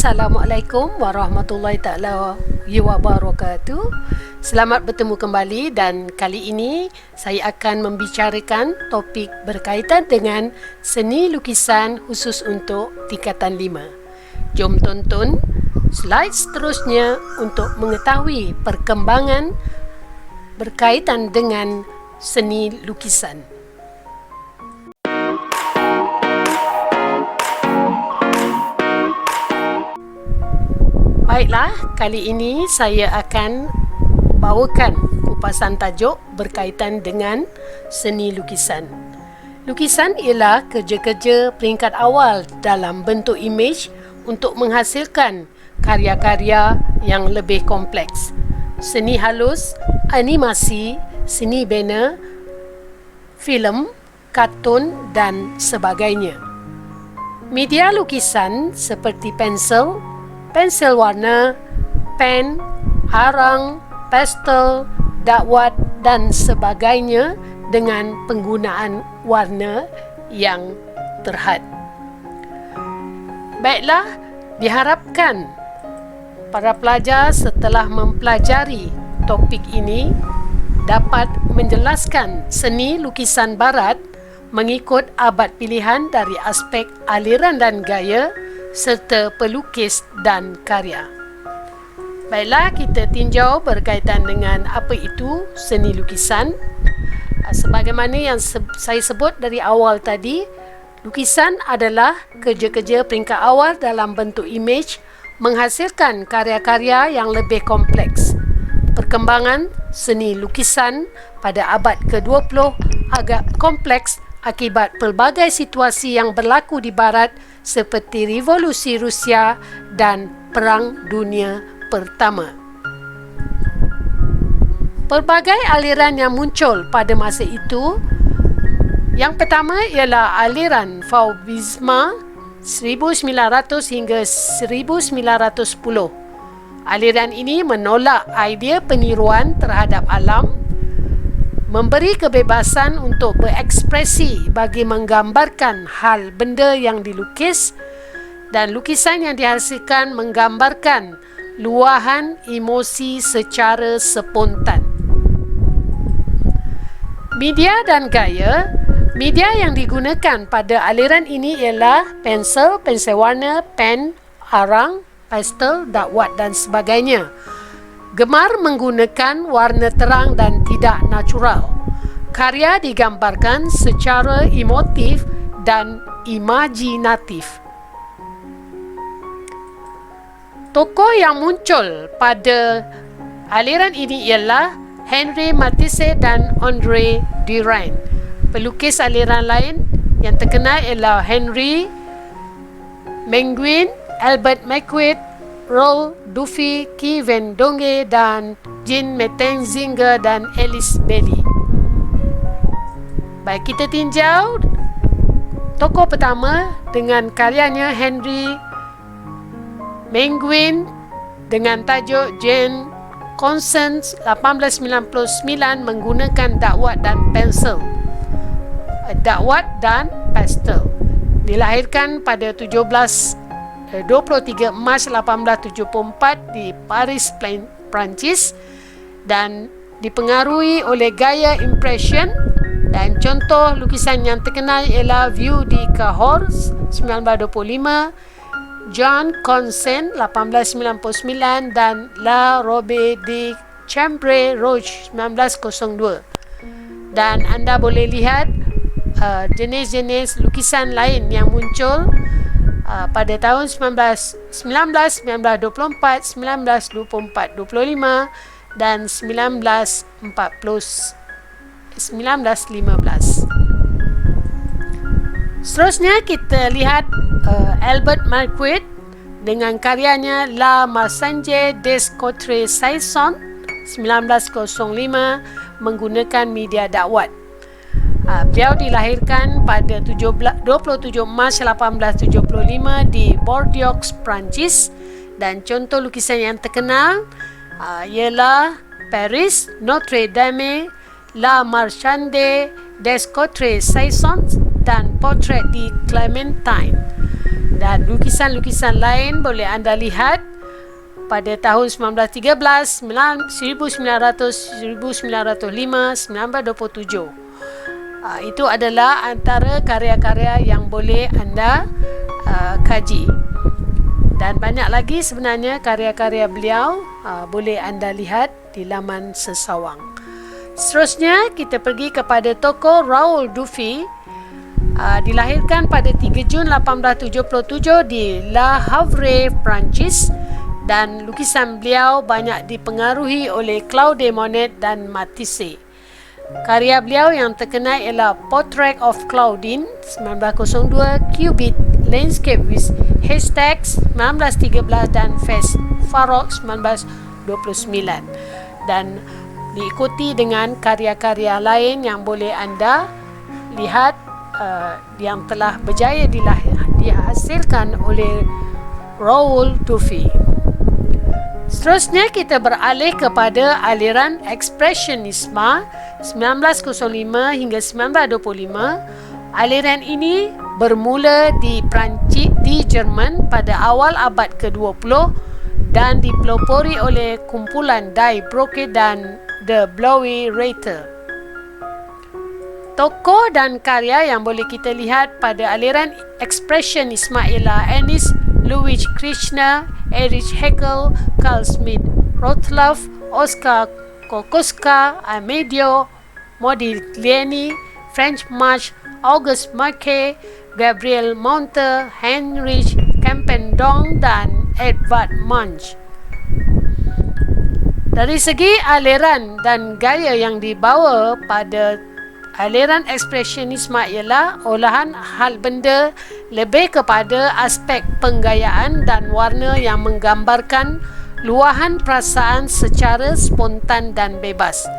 Assalamualaikum warahmatullahi taala wabarakatuh. Selamat bertemu kembali dan kali ini saya akan membicarakan topik berkaitan dengan seni lukisan khusus untuk tingkatan 5. Jom tonton slide seterusnya untuk mengetahui perkembangan berkaitan dengan seni lukisan. Baiklah, kali ini saya akan bawakan kupasan tajuk berkaitan dengan seni lukisan. Lukisan ialah kerja-kerja peringkat awal dalam bentuk imej untuk menghasilkan karya-karya yang lebih kompleks. Seni halus, animasi, seni banner, filem, kartun dan sebagainya. Media lukisan seperti pensel warna, pen, arang, pastel, dakwat dan sebagainya dengan penggunaan warna yang terhad. Baiklah, diharapkan para pelajar setelah mempelajari topik ini dapat menjelaskan seni lukisan barat mengikut abad pilihan dari aspek aliran dan gaya serta pelukis dan karya. Baiklah, kita tinjau berkaitan dengan apa itu seni lukisan. Sebagaimana yang saya sebut dari awal tadi, lukisan adalah kerja-kerja peringkat awal dalam bentuk imej menghasilkan karya-karya yang lebih kompleks. Perkembangan seni lukisan pada abad ke-20 agak kompleks akibat pelbagai situasi yang berlaku di barat seperti revolusi Rusia dan Perang Dunia Pertama. Pelbagai aliran yang muncul pada masa itu. Yang pertama ialah aliran Fauvisme 1900 hingga 1910. Aliran ini menolak idea peniruan terhadap alam, memberi kebebasan untuk berekspresi bagi menggambarkan hal benda yang dilukis, dan lukisan yang dihasilkan menggambarkan luahan emosi secara spontan. Media dan gaya. Media yang digunakan pada aliran ini ialah pensel warna, pen, arang, pastel, dakwat dan sebagainya. Gemar menggunakan warna terang dan tidak natural. Karya digambarkan secara emotif dan imajinatif. Tokoh yang muncul pada aliran ini ialah Henri Matisse dan André Derain. Pelukis aliran lain yang terkenal ialah Henri Menguin, Albert Maquet, Roel Duffy, Guy van Donge dan Jean Mettenzinger dan Alice Bailey. Baik, kita tinjau tokoh pertama dengan karyanya Henri Menguin dengan tajuk Jane Conscience 1899 menggunakan dakwat dan pensel. Dakwat dan pastel. Dilahirkan pada 23 Mac 1874 di Paris, Perancis dan dipengaruhi oleh gaya impression, dan contoh lukisan yang terkenal ialah View di Cahors 1925, John Consent 1899 dan La Robe de Chambre Rouge 1902. Dan anda boleh lihat jenis-jenis lukisan lain yang muncul pada tahun 1924, 1925 dan 1915. Seterusnya kita lihat Albert Maquet dengan karyanya La Marseillaise des Quatre Saisons 1905 menggunakan media dakwat. Beliau dilahirkan pada 27 Mac 1875 di Bordeaux, Perancis, dan contoh lukisan yang terkenal ialah Paris, Notre Dame, La Marchande des Quatre Saisons dan Portrait de Clementine. Dan lukisan-lukisan lain boleh anda lihat pada tahun 1913, 1900, 1905, 1927. Itu adalah antara karya-karya yang boleh anda kaji. Dan banyak lagi sebenarnya karya-karya beliau boleh anda lihat di laman Sesawang. Seterusnya kita pergi kepada tokoh Raoul Dufy. Dilahirkan pada 3 Jun 1877 di Le Havre, Perancis, dan lukisan beliau banyak dipengaruhi oleh Claude Monet dan Matisse. Karya beliau yang terkenal ialah Portrait of Claudine 1902, Cupid Landscape with Haystacks 1913 dan Face Farok 1929, dan diikuti dengan karya-karya lain yang boleh anda lihat yang telah berjaya dihasilkan oleh Raoul Dufy. Seterusnya kita beralih kepada aliran Ekspresionisme 1905 hingga 1925. Aliran ini bermula di Perancis, di Jerman pada awal abad ke-20 dan dipelopori oleh kumpulan Die Brocke dan The Blowy Reiter. Tokoh dan karya yang boleh kita lihat pada aliran Ekspresionisme ialah Ernst Ludwig Kirchner, Erich Heckel, Carl Schmidt, Rothloff, Oskar Kokoschka, Amedeo Modigliani, French March, Auguste Marquet, Gabriel Monteux, Heinrich Campendong dan Edvard Munch. Dari segi aliran dan gaya yang dibawa pada aliran Ekspresionisme ialah olahan hal benda lebih kepada aspek penggayaan dan warna yang menggambarkan luahan perasaan secara spontan dan bebas.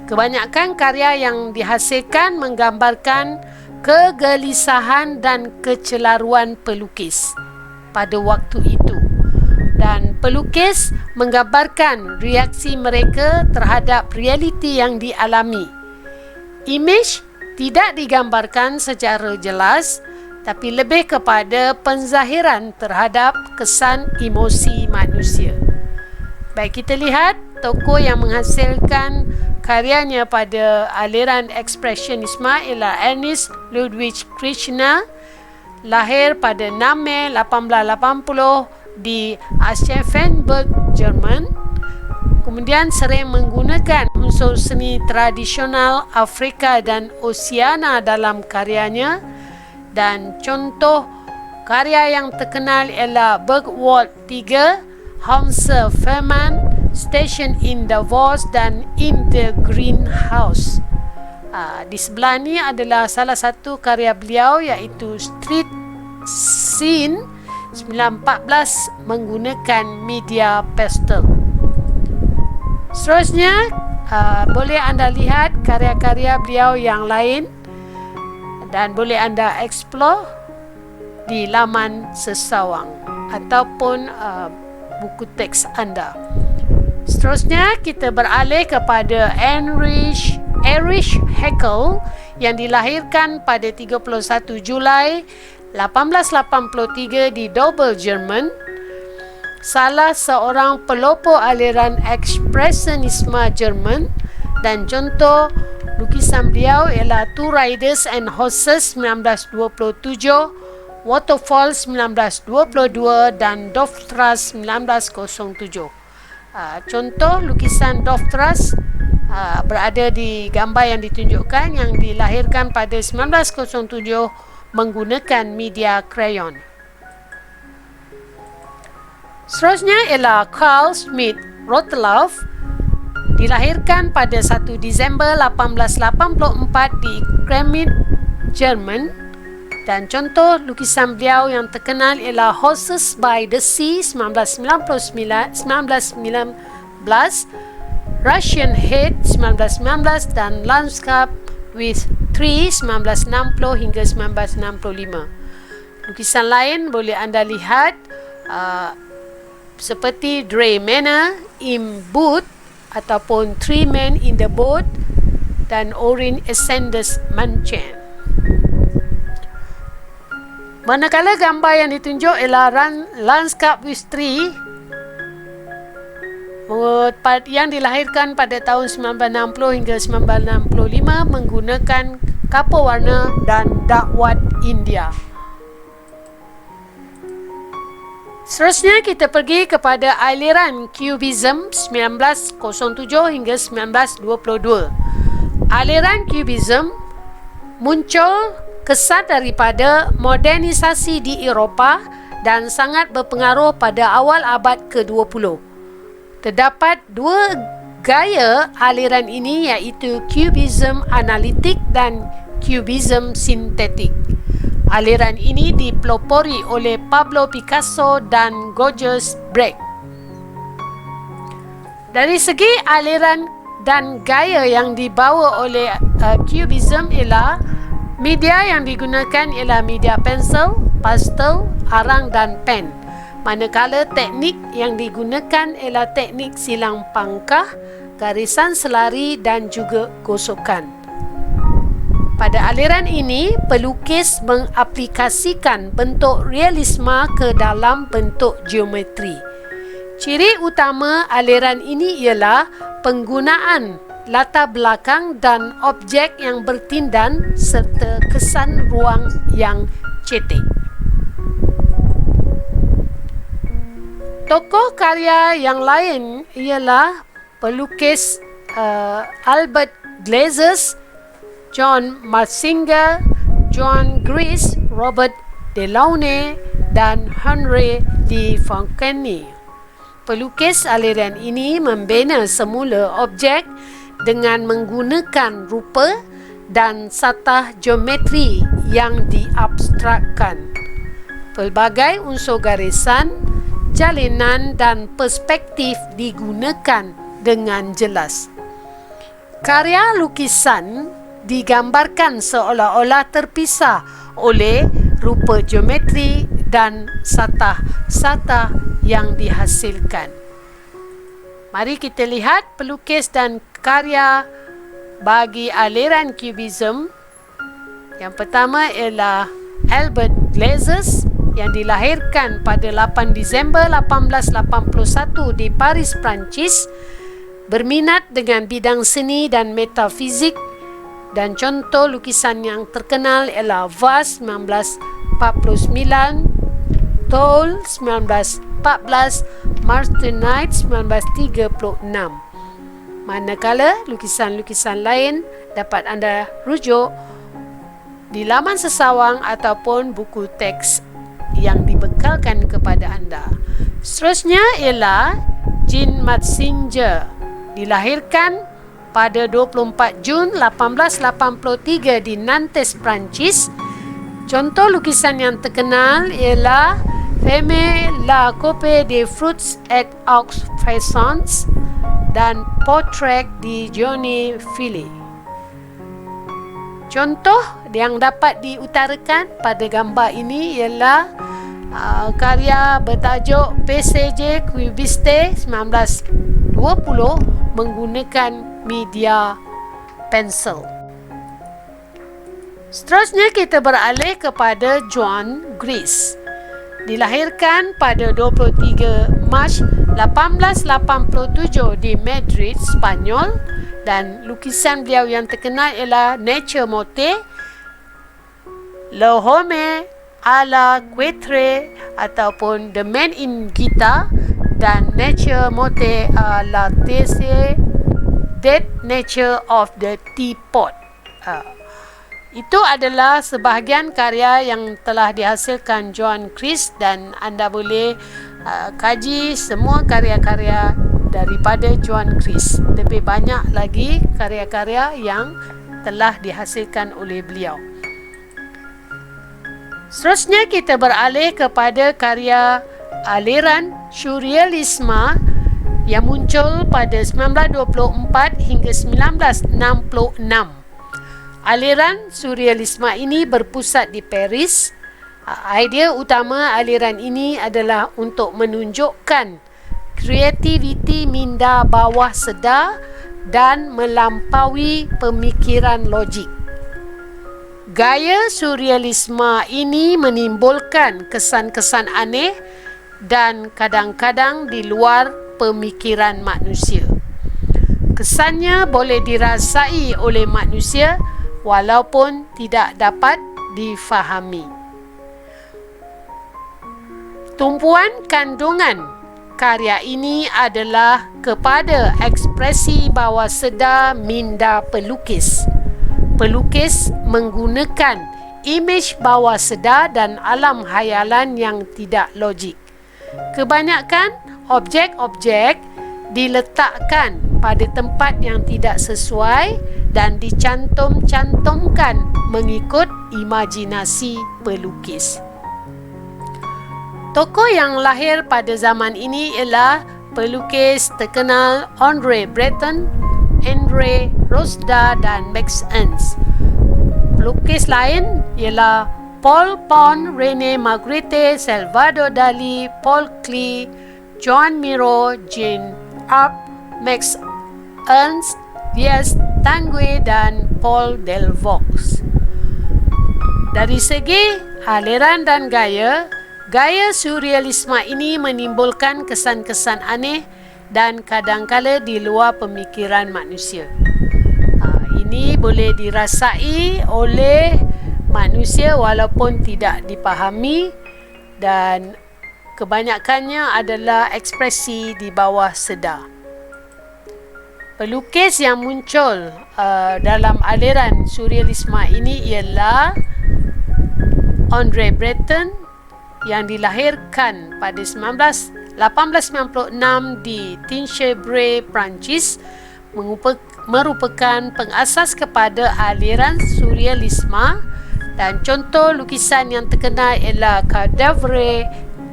Kebanyakan karya yang dihasilkan menggambarkan kegelisahan dan kecelaruan pelukis pada waktu itu, dan pelukis menggambarkan reaksi mereka terhadap realiti yang dialami. Imej tidak digambarkan secara jelas, tapi lebih kepada penzahiran terhadap kesan emosi manusia. Baik, kita lihat tokoh yang menghasilkan karyanya pada aliran Ekspresionisme ialah Ernst Ludwig Kirchner, lahir pada 6 Mei 1880 di Aschaffenburg, Jerman. Kemudian sering menggunakan unsur seni tradisional Afrika dan Oseania dalam karyanya, dan contoh karya yang terkenal ialah Bergwald 3, Hamster Verman, Station in Davos dan In the Greenhouse. Di sebelah ni adalah salah satu karya beliau, iaitu Street Scene 1914 menggunakan media pastel. Seterusnya boleh anda lihat karya-karya beliau yang lain dan boleh anda explore di laman Sesawang ataupun buku teks anda. Seterusnya kita beralih kepada Erich Heckel yang dilahirkan pada 31 Julai 1883 di Doubel, Jerman. Salah seorang pelopor aliran Ekspresionisme Jerman, dan contoh lukisan beliau ialah Two Riders and Horses 1927, Waterfalls 1922 dan Doftras 1907. Contoh lukisan Doftras berada di gambar yang ditunjukkan, yang dilahirkan pada 1907 menggunakan media krayon. Seterusnya ialah Carl Schmidt Rothloff, dilahirkan pada 1 Disember 1884 di Kremlin, Jerman, dan contoh lukisan beliau yang terkenal ialah Horses by the Sea 1919, Russian Head 1919 dan Landscape with Trees 1960 hingga 1965. Lukisan lain boleh anda lihat seperti Drei Männer im Boot ataupun Three Men in the Boat dan Orin Ascendus Manchen. Manakala gambar yang ditunjuk ialah landscape with tree yang dilahirkan pada tahun 1960 hingga 1965 menggunakan kapur warna dan dakwat India. Seterusnya kita pergi kepada aliran Cubism 1907 hingga 1922. Aliran Cubism muncul kesan daripada modernisasi di Eropah dan sangat berpengaruh pada awal abad ke-20. Terdapat dua gaya aliran ini iaitu Cubism analitik dan Cubism sintetik. Aliran ini dipelopori oleh Pablo Picasso dan Georges Braque. Dari segi aliran dan gaya yang dibawa oleh Cubism ialah media yang digunakan ialah media pensel, pastel, arang dan pen. Manakala teknik yang digunakan ialah teknik silang pangkah, garisan selari dan juga gosokan. Pada aliran ini, pelukis mengaplikasikan bentuk realisme ke dalam bentuk geometri. Ciri utama aliran ini ialah penggunaan latar belakang dan objek yang bertindan serta kesan ruang yang cetek. Tokoh karya yang lain ialah pelukis Albert Glazes, John Marsinger, Joan Gris, Robert Delaunay dan Henry de Fontaine. Pelukis aliran ini membina semula objek dengan menggunakan rupa dan satah geometri yang diabstrakkan. Pelbagai unsur garisan, jalinan dan perspektif digunakan dengan jelas. Karya lukisan digambarkan seolah-olah terpisah oleh rupa geometri dan satah-satah yang dihasilkan. Mari kita lihat pelukis dan karya bagi aliran Cubism. Yang pertama ialah Albert Glazes yang dilahirkan pada 8 Disember 1881 di Paris, Perancis, berminat dengan bidang seni dan metafizik, dan contoh lukisan yang terkenal ialah Vase 1949, Toll 1914, Martenite 1936. Manakala lukisan-lukisan lain dapat anda rujuk di laman sesawang ataupun buku teks yang dibekalkan kepada anda. Seterusnya ialah Jean Marsinger, dilahirkan pada 24 Jun 1883 di Nantes, Perancis. Contoh lukisan yang terkenal ialah Femme la coupe des fruits et aux faisans dan Portrait de Johnny Philly. Contoh yang dapat diutarakan pada gambar ini ialah karya bertajuk PCJ Cubiste 1920 menggunakan media pensel. Seterusnya kita beralih kepada Joan Gris. Dilahirkan pada 23 Mac 1887 di Madrid, Spanyol, dan lukisan beliau yang terkenal ialah Nature Morte, Le Homme à la Quatre ataupun The Man in Guitar, dan Nature Morte à la Tese, Dead Nature of the Teapot. Itu adalah sebahagian karya yang telah dihasilkan Joan Gris, dan anda boleh kaji semua karya-karya daripada Joan Gris. Lebih banyak lagi karya-karya yang telah dihasilkan oleh beliau. Seterusnya kita beralih kepada karya aliran Surrealisme yang muncul pada 1924 hingga 1966. Aliran Surrealisme ini berpusat di Paris. Idea utama aliran ini adalah untuk menunjukkan kreativiti minda bawah sedar dan melampaui pemikiran logik. Gaya surrealisme ini menimbulkan kesan-kesan aneh dan kadang-kadang di luar pemikiran manusia. Kesannya boleh dirasai oleh manusia walaupun tidak dapat difahami. Tumpuan kandungan karya ini adalah kepada ekspresi bawah sedar minda pelukis. Pelukis menggunakan imej bawah sedar dan alam khayalan yang tidak logik. Kebanyakan objek-objek diletakkan pada tempat yang tidak sesuai dan dicantum-cantumkan mengikut imajinasi pelukis. Tokoh yang lahir pada zaman ini ialah pelukis terkenal André Breton, André Rosda dan Max Ernst. Pelukis lain ialah Paul Pon, René Magritte, Salvador Dali, Paul Klee, Joan Miro, Jean Arp, Max Ernst, Diaz Tanguy dan Paul Delvaux. Dari segi aliran dan gaya surrealisme ini menimbulkan kesan-kesan aneh dan kadangkala di luar pemikiran manusia. Ini boleh dirasai oleh manusia walaupun tidak dipahami dan kebanyakannya adalah ekspresi di bawah sedar. Pelukis yang muncul dalam aliran surrealisme ini ialah André Breton yang dilahirkan pada 1896 di Tinchebray, Perancis, merupakan pengasas kepada aliran surrealisme dan contoh lukisan yang terkenal ialah Cadavre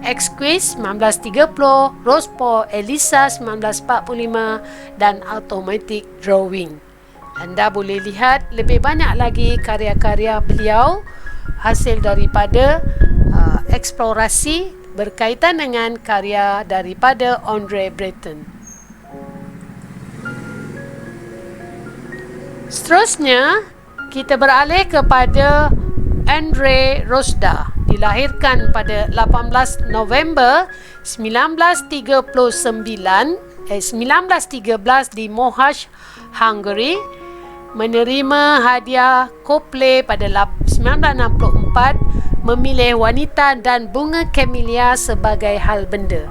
Exquis 1930, Rospo Elisa 1945 dan Automatic Drawing. Anda boleh lihat lebih banyak lagi karya-karya beliau hasil daripada eksplorasi berkaitan dengan karya daripada André Breton. Seterusnya, kita beralih kepada André Rosda, dilahirkan pada 18 November 1913 di Mohacs, Hungary, menerima hadiah Copley pada 1964, memilih wanita dan bunga camellia sebagai hal benda.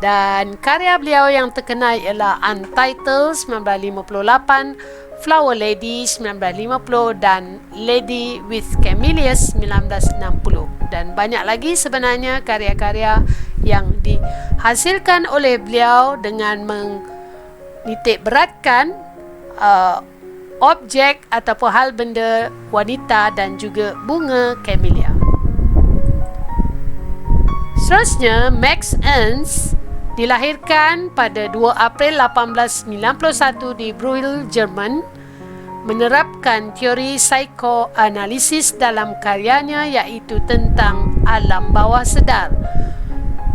Dan karya beliau yang terkenal ialah Untitled 1958, Flower Lady 1950 dan Lady with Camellias 1960. Dan banyak lagi sebenarnya karya-karya yang dihasilkan oleh beliau dengan menitik beratkan objek ataupun hal benda wanita dan juga bunga camellia. Seterusnya, Max Ernst dilahirkan pada 2 April 1891 di Brühl, Jerman, menerapkan teori psikoanalisis dalam karyanya iaitu tentang alam bawah sedar.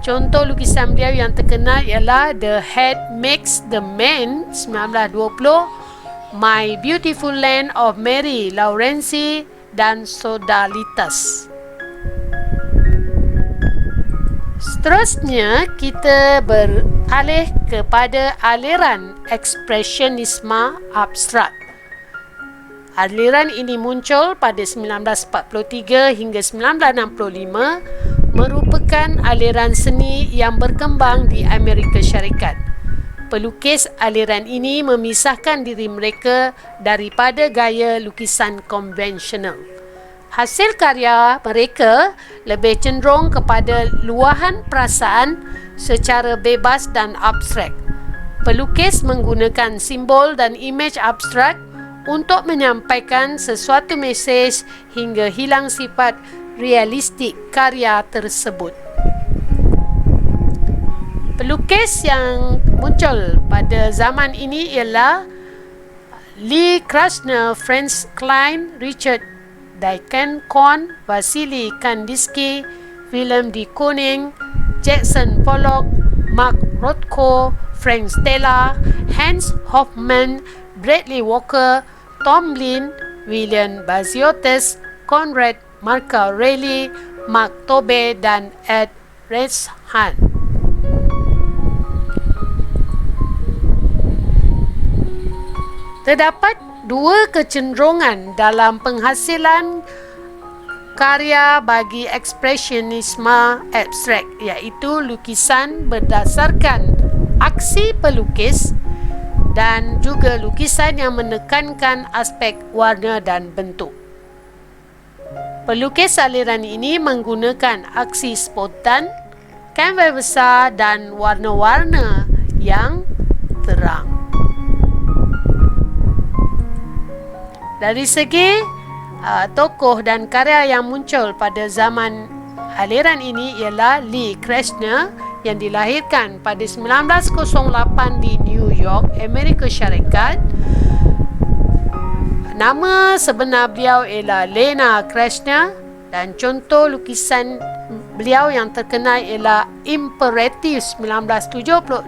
Contoh lukisan beliau yang terkenal ialah The Head Makes the Man 1920, My Beautiful Land of Mary Laurenci dan Sodalitas. Seterusnya, kita beralih kepada aliran ekspresionisme abstrak. Aliran ini muncul pada 1943 hingga 1965, merupakan aliran seni yang berkembang di Amerika Syarikat. Pelukis aliran ini memisahkan diri mereka daripada gaya lukisan konvensional. Hasil karya mereka lebih cenderung kepada luahan perasaan secara bebas dan abstrak. Pelukis menggunakan simbol dan imej abstrak untuk menyampaikan sesuatu mesej hingga hilang sifat realistik karya tersebut. Pelukis yang muncul pada zaman ini ialah Lee Krasner, Franz Klein, Richard Dickinson, Vasily Kandinsky, Willem de Kooning, Jackson Pollock, Mark Rothko, Frank Stella, Hans Hofmann, Bradley Walker, Tom Lynn, William Baziotes, Conrad, Marco Aureli, Mark Tobey dan Ed Reshan. Terdapat dua kecenderungan dalam penghasilan karya bagi ekspresionisme abstrak, iaitu lukisan berdasarkan aksi pelukis dan juga lukisan yang menekankan aspek warna dan bentuk. Pelukis aliran ini menggunakan aksi spontan, kanvas besar dan warna-warna yang terang. Dari segi tokoh dan karya yang muncul pada zaman aliran ini ialah Lee Krasner yang dilahirkan pada 1908 di New York, Amerika Syarikat. Nama sebenar beliau ialah Lena Krasner dan contoh lukisan beliau yang terkenal ialah Imperative 1976,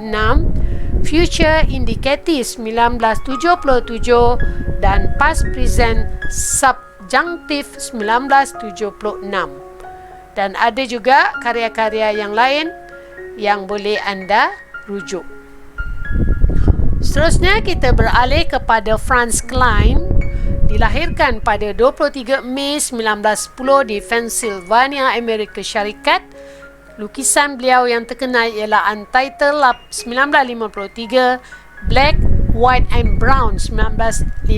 Future Indicative 1977 dan Past Present Subjunctive 1976. Dan ada juga karya-karya yang lain yang boleh anda rujuk. Seterusnya kita beralih kepada Franz Klein. Dilahirkan pada 23 Mei 1910 di Pennsylvania, Amerika Syarikat. Lukisan beliau yang terkenal ialah Untitled 1953, Black, White and Brown 1959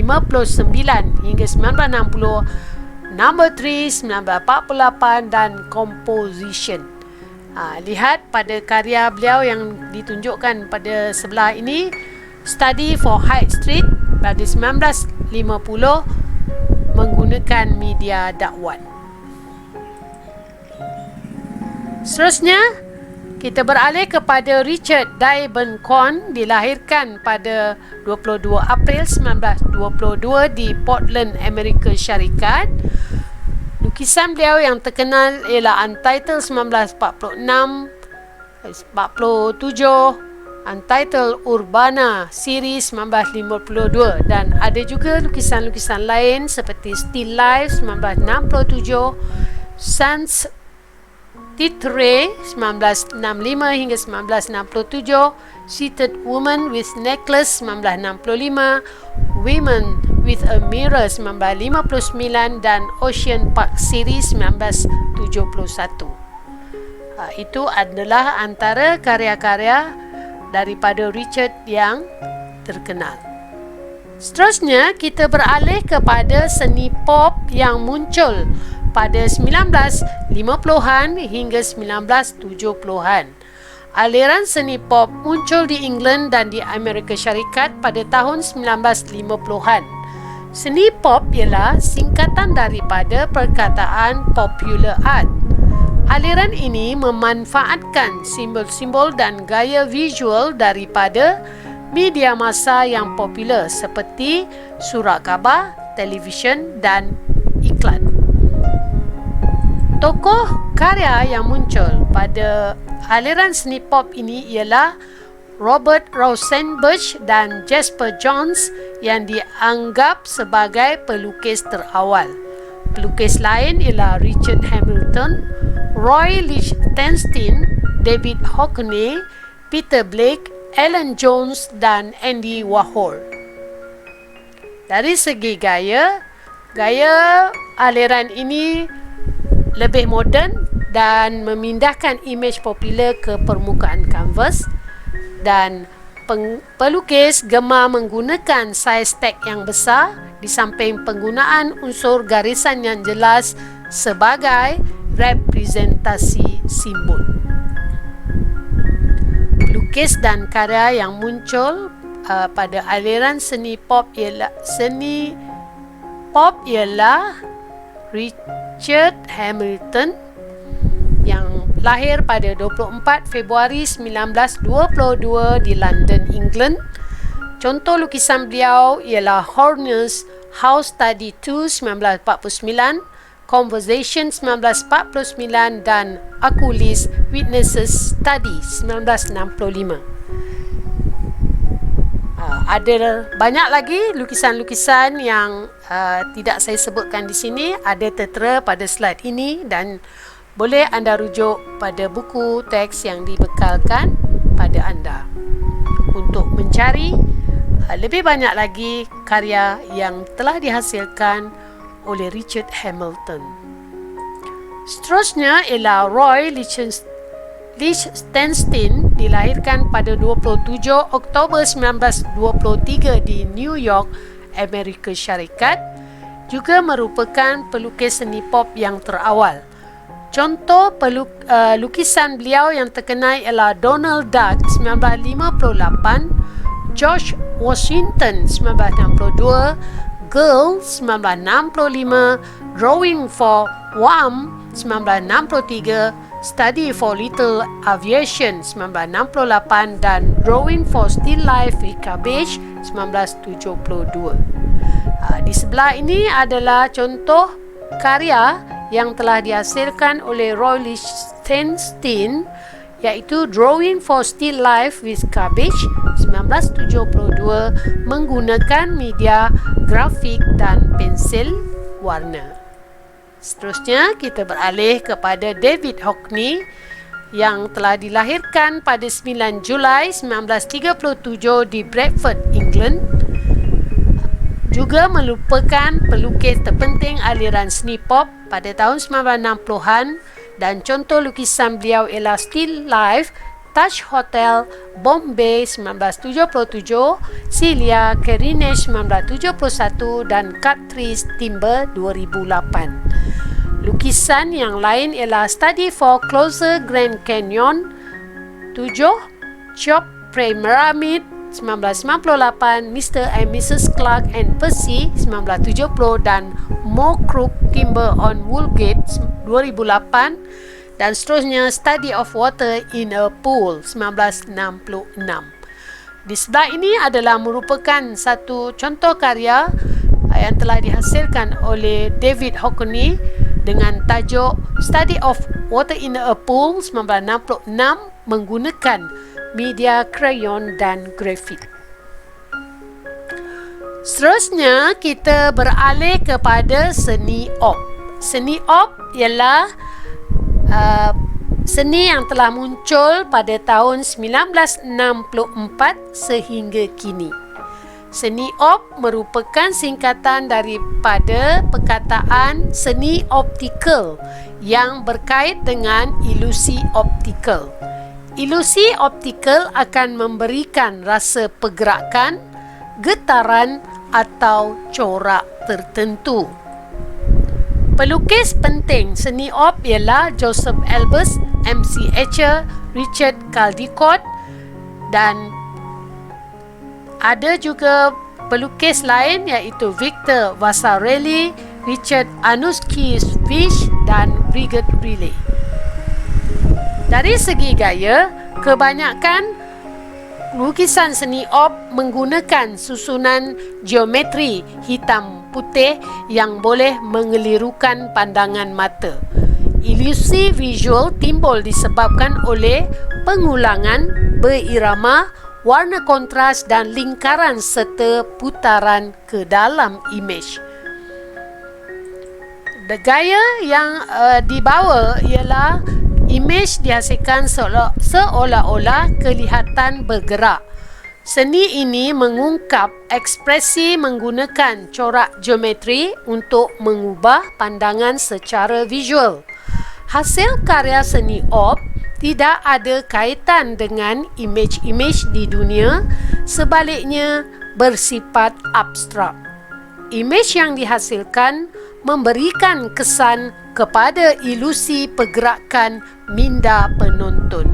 hingga 1960, Number 3 1948 dan Composition. Lihat pada karya beliau yang ditunjukkan pada sebelah ini, Study for Hyde Street pada 1950 menggunakan media dakwat. Seterusnya, kita beralih kepada Richard Diebenkorn, dilahirkan pada 22 April 1922 di Portland, Amerika Syarikat. Lukisan beliau yang terkenal ialah Untitled 1946, 47, Untitled Urbana Series 1952 dan ada juga lukisan-lukisan lain seperti Still Life 1967, Sans Titre 1965 hingga 1967, Seated Woman with Necklace 1965, Women with a Mirror 1959 dan Ocean Park Series 1971. Itu adalah antara karya-karya daripada Richard yang terkenal. Seterusnya, kita beralih kepada seni pop yang muncul pada 1950-an hingga 1970-an. Aliran seni pop muncul di England dan di Amerika Syarikat pada tahun 1950-an. Seni pop ialah singkatan daripada perkataan popular art. Aliran ini memanfaatkan simbol-simbol dan gaya visual daripada media massa yang popular seperti surat khabar, televisyen dan iklan. Tokoh karya yang muncul pada aliran seni pop ini ialah Robert Rauschenbusch dan Jasper Johns yang dianggap sebagai pelukis terawal. Pelukis lain ialah Richard Hamilton, Roy Lichtenstein, David Hockney, Peter Blake, Alan Jones dan Andy Warhol. Dari segi gaya aliran ini lebih moden dan memindahkan imej popular ke permukaan kanvas, dan pelukis gemar menggunakan saiz tag yang besar di samping penggunaan unsur garisan yang jelas sebagai representasi simbol. Lukis dan karya yang muncul pada aliran seni pop ialah Richard Hamilton yang lahir pada 24 Februari 1922 di London, England. Contoh lukisan beliau ialah Horner's House Study 2 1949, Conversation 1949 dan Aculis Witnesses Study 1965. Ada banyak lagi lukisan-lukisan yang tidak saya sebutkan di sini, ada tertera pada slide ini dan boleh anda rujuk pada buku teks yang dibekalkan pada anda untuk mencari lebih banyak lagi karya yang telah dihasilkan oleh Richard Hamilton. Seterusnya ialah Roy Lichtenstein, dilahirkan pada 27 Oktober 1923 di New York, Amerika Syarikat, juga merupakan pelukis seni pop yang terawal. Contoh lukisan beliau yang terkenal ialah Donald Duck 1958, George Washington 1962, Girl 1965, Drawing for Wham 1963, Study for Little Aviation 1968 dan Drawing for Still Life with Cabbage 1972. Di sebelah ini adalah contoh karya yang telah dihasilkan oleh Roy Lichtenstein, iaitu Drawing for Still Life with Cabbage 1972 menggunakan media grafik dan pensil warna. Seterusnya kita beralih kepada David Hockney yang telah dilahirkan pada 9 Julai 1937 di Bradford, England. Juga merupakan pelukis terpenting aliran seni pop pada tahun 1960-an dan contoh lukisan beliau ialah Still Life, Taj Hotel, Bombay 1977, Celia Kerinich 1971 dan Catrice Timber 2008. Lukisan yang lain ialah Study for Closer Grand Canyon 7, Chop Pyramid 1998, Mr. and Mrs. Clark and Percy 1970 dan More Crook Timber on Woolgate 2008 dan seterusnya Study of Water in a Pool 1966. Di sebelah ini adalah merupakan satu contoh karya yang telah dihasilkan oleh David Hockney dengan tajuk Study of Water in a Pool 1966 menggunakan media krayon dan grafit. Seterusnya kita beralih kepada seni op. Seni op ialah seni yang telah muncul pada tahun 1964 sehingga kini. Seni op merupakan singkatan daripada perkataan seni optikal yang berkait dengan ilusi optikal. Ilusi optikal akan memberikan rasa pergerakan, getaran atau corak tertentu. Pelukis penting seni op ialah Joseph Albers, M.C. Escher, Richard Caldecott dan ada juga pelukis lain iaitu Victor Vasarely, Richard Anuszkiewicz dan Brigitte Riley. Dari segi gaya, kebanyakan lukisan seni op menggunakan susunan geometri hitam putih yang boleh mengelirukan pandangan mata. Ilusi visual timbul disebabkan oleh pengulangan berirama, warna kontras dan lingkaran serta putaran ke dalam imej. Gaya yang dibawa ialah imej dihasilkan seolah-olah kelihatan bergerak. Seni ini mengungkap ekspresi menggunakan corak geometri untuk mengubah pandangan secara visual. Hasil karya seni op tidak ada kaitan dengan imej-imej di dunia, sebaliknya bersifat abstrak. Imej yang dihasilkan memberikan kesan kepada ilusi pergerakan minda penonton.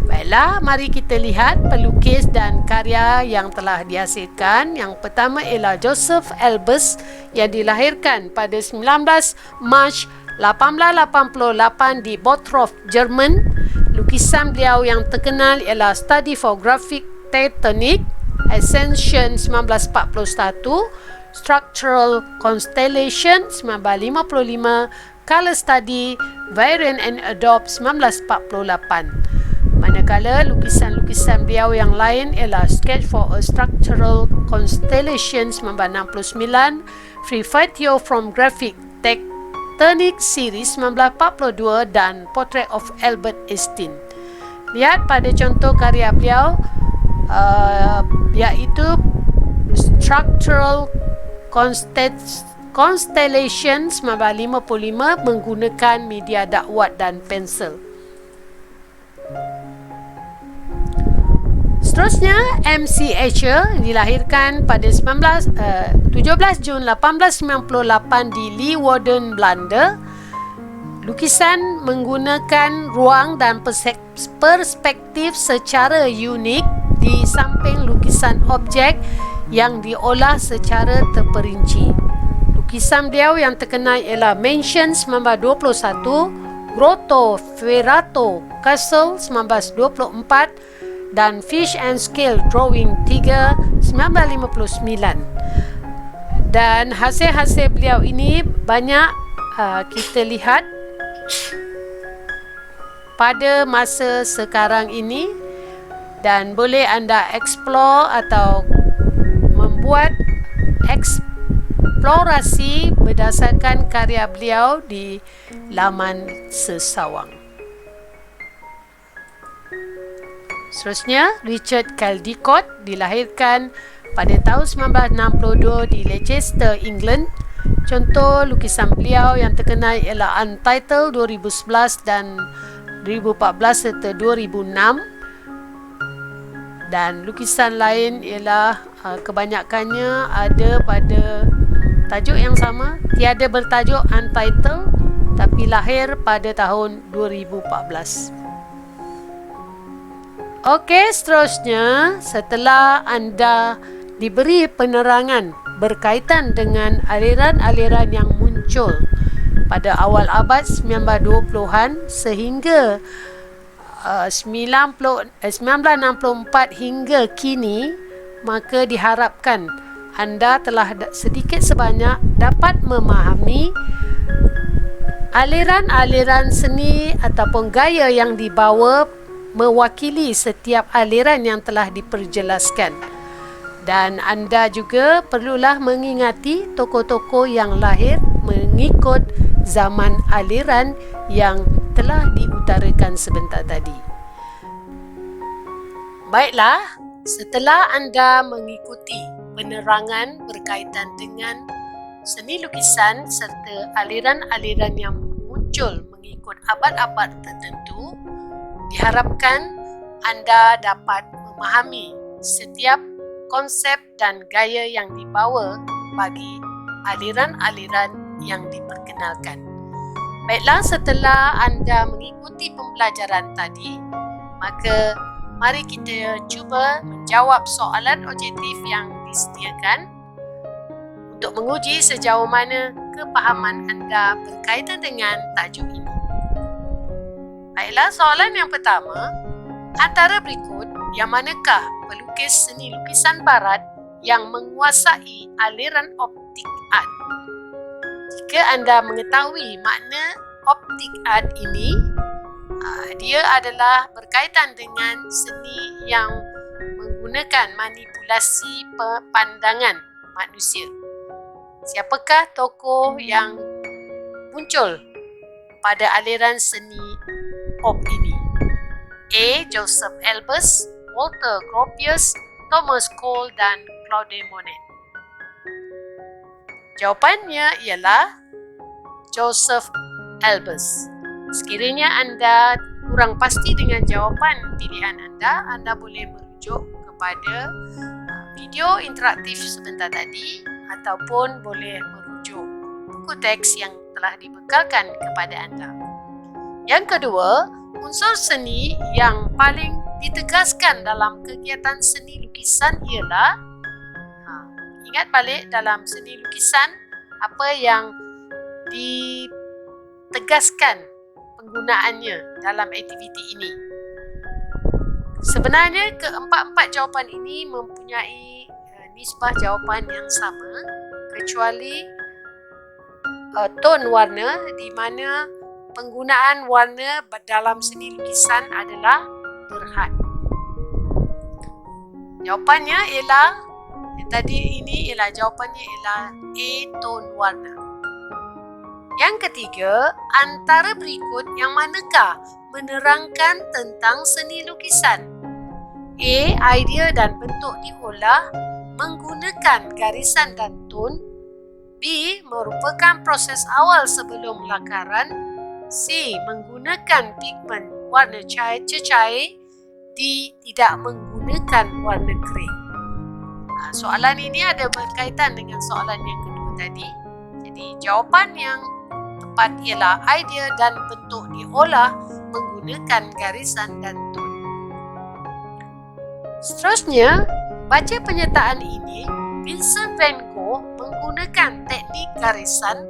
Baiklah, mari kita lihat pelukis dan karya yang telah dihasilkan. Yang pertama ialah Joseph Albers yang dilahirkan pada 19 Mac 1888 di Bottrop, Jerman. Lukisan beliau yang terkenal ialah Study for Graphic Technique, Ascension 1941, Structural Constellation 1955, Color Study, Variant and Adopt 1948. manakala lukisan-lukisan beliau yang lain ialah Sketch for a Structural Constellations 1969, Privatio from Graphic Tectonic Series 1942 dan Portrait of Albert Einstein. Lihat pada contoh karya beliau iaitu Structural Constellations 1955 menggunakan media dakwat dan pensel. Seterusnya, MC Escher dilahirkan pada 17 Jun 1898 di Leeuwarden, Belanda. Lukisan menggunakan ruang dan perspektif secara unik di samping lukisan objek yang diolah secara terperinci. Lukisan beliau yang terkenal ialah Mansion 1921, Grotto Ferrato Castle 1924 dan Fish and Scale Drawing 3 1959. Dan hasil-hasil beliau ini banyak kita lihat pada masa sekarang ini, dan boleh anda explore atau membuat eksplorasi berdasarkan karya beliau di laman sesawang. Seterusnya, Richard Caldecott dilahirkan pada tahun 1962 di Leicester, England. Contoh lukisan beliau yang terkenal ialah Untitled 2011 dan 2014 serta 2006. Dan lukisan lain ialah kebanyakannya ada pada tajuk yang sama, tiada bertajuk Untitled tapi lahir pada tahun 2014. Okey, seterusnya, setelah anda diberi penerangan berkaitan dengan aliran-aliran yang muncul pada awal abad 1920-an sehingga 1964 hingga kini, maka diharapkan anda telah sedikit sebanyak dapat memahami aliran-aliran seni ataupun gaya yang dibawa mewakili setiap aliran yang telah diperjelaskan. Dan anda juga perlulah mengingati tokoh-tokoh yang lahir mengikut zaman aliran yang telah diutarakan sebentar tadi. Baiklah, setelah anda mengikuti penerangan berkaitan dengan seni lukisan serta aliran-aliran yang muncul mengikut abad-abad tertentu, diharapkan anda dapat memahami setiap konsep dan gaya yang dibawa bagi aliran-aliran yang diperkenalkan. Baiklah, setelah anda mengikuti pembelajaran tadi, maka mari kita cuba menjawab soalan objektif yang disediakan untuk menguji sejauh mana kepahaman anda berkaitan dengan tajuk ini. Baiklah, soalan yang pertama, antara berikut yang manakah pelukis seni lukisan barat yang menguasai aliran optik art? Jika anda mengetahui makna optik art ini, dia adalah berkaitan dengan seni yang menggunakan manipulasi pandangan manusia. Siapakah tokoh yang muncul pada aliran seni op ini? A. Joseph Albers, Walter Gropius, Thomas Cole dan Claude Monet. Jawapannya ialah Joseph Albers. Sekiranya anda kurang pasti dengan jawapan pilihan anda boleh merujuk kepada video interaktif sebentar tadi ataupun boleh merujuk buku teks yang telah dibekalkan kepada anda. Yang kedua, unsur seni yang paling ditegaskan dalam kegiatan seni lukisan ialah, ingat balik dalam seni lukisan apa yang ditegaskan penggunaannya dalam aktiviti ini. Sebenarnya keempat-empat jawapan ini mempunyai nisbah jawapan yang sama kecuali ton warna, di mana penggunaan warna dalam seni lukisan adalah Berhad. Jawapannya ialah jawapannya ialah A. Tone warna. Yang ketiga, antara berikut yang manakah menerangkan tentang seni lukisan? A. Idea dan bentuk diolah menggunakan garisan dan tone. B. Merupakan proses awal sebelum lakaran. C. Menggunakan pigmen warna cecair. D. Tidak menggunakan warna kering. Soalan ini ada berkaitan dengan soalan yang kedua tadi. Jadi jawapan yang tepat ialah idea dan bentuk diolah menggunakan garisan dan tone. Seterusnya, baca pernyataan ini. Vincent van Gogh menggunakan teknik garisan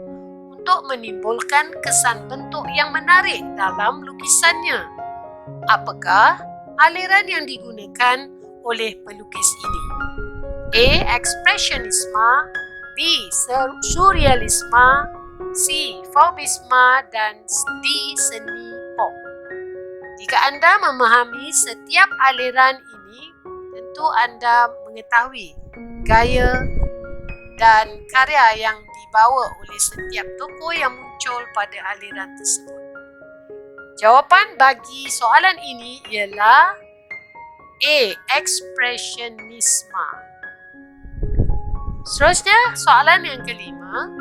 untuk menimbulkan kesan bentuk yang menarik dalam lukisannya. Apakah aliran yang digunakan oleh pelukis ini? A. Ekspresionisme, B. Surrealisme, C. Fauvisme, dan D. Seni pop. Jika anda memahami setiap aliran ini, tentu anda mengetahui gaya dan karya yang dibawa oleh setiap tokoh yang muncul pada aliran tersebut. Jawapan bagi soalan ini ialah A. Ekspresionisme. Seterusnya, soalan yang kelima.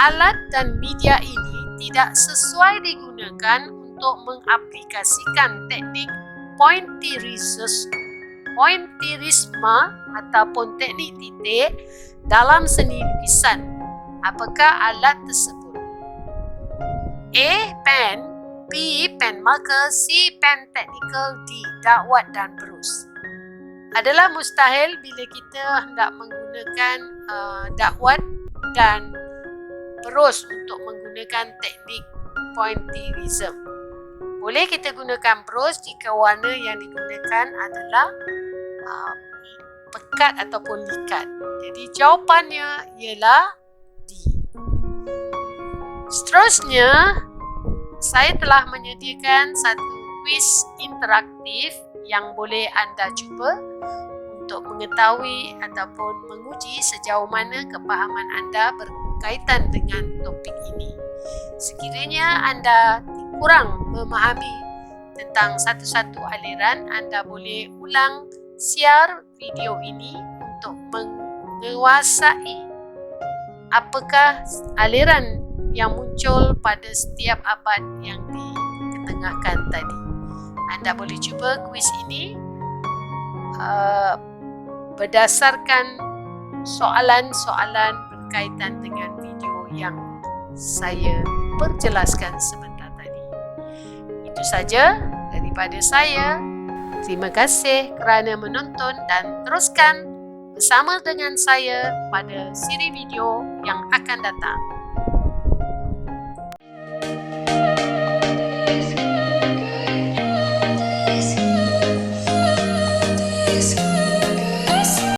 Alat dan media ini tidak sesuai digunakan untuk mengaplikasikan teknik pointillisme ataupun teknik titik dalam seni lukisan. Apakah alat tersebut? A. Pen, B. Pen marker, C. Pen teknikal, D. Dakwat dan berus. Adalah mustahil bila kita hendak menggunakan dakwat dan berus untuk menggunakan teknik pointillism. Boleh kita gunakan berus jika warna yang digunakan adalah pekat ataupun likat. Jadi jawapannya ialah D. Seterusnya, saya telah menyediakan satu kuis interaktif yang boleh anda cuba untuk mengetahui ataupun menguji sejauh mana kepahaman anda berkaitan dengan topik ini. Sekiranya anda kurang memahami tentang satu-satu aliran, anda boleh ulang siar video ini untuk menguasai apakah aliran yang muncul pada setiap abad yang diketengahkan tadi. Anda boleh cuba kuis ini berdasarkan soalan-soalan berkaitan dengan video yang saya perjelaskan sebentar tadi. Itu saja daripada saya. Terima kasih kerana menonton dan teruskan bersama dengan saya pada siri video yang akan datang.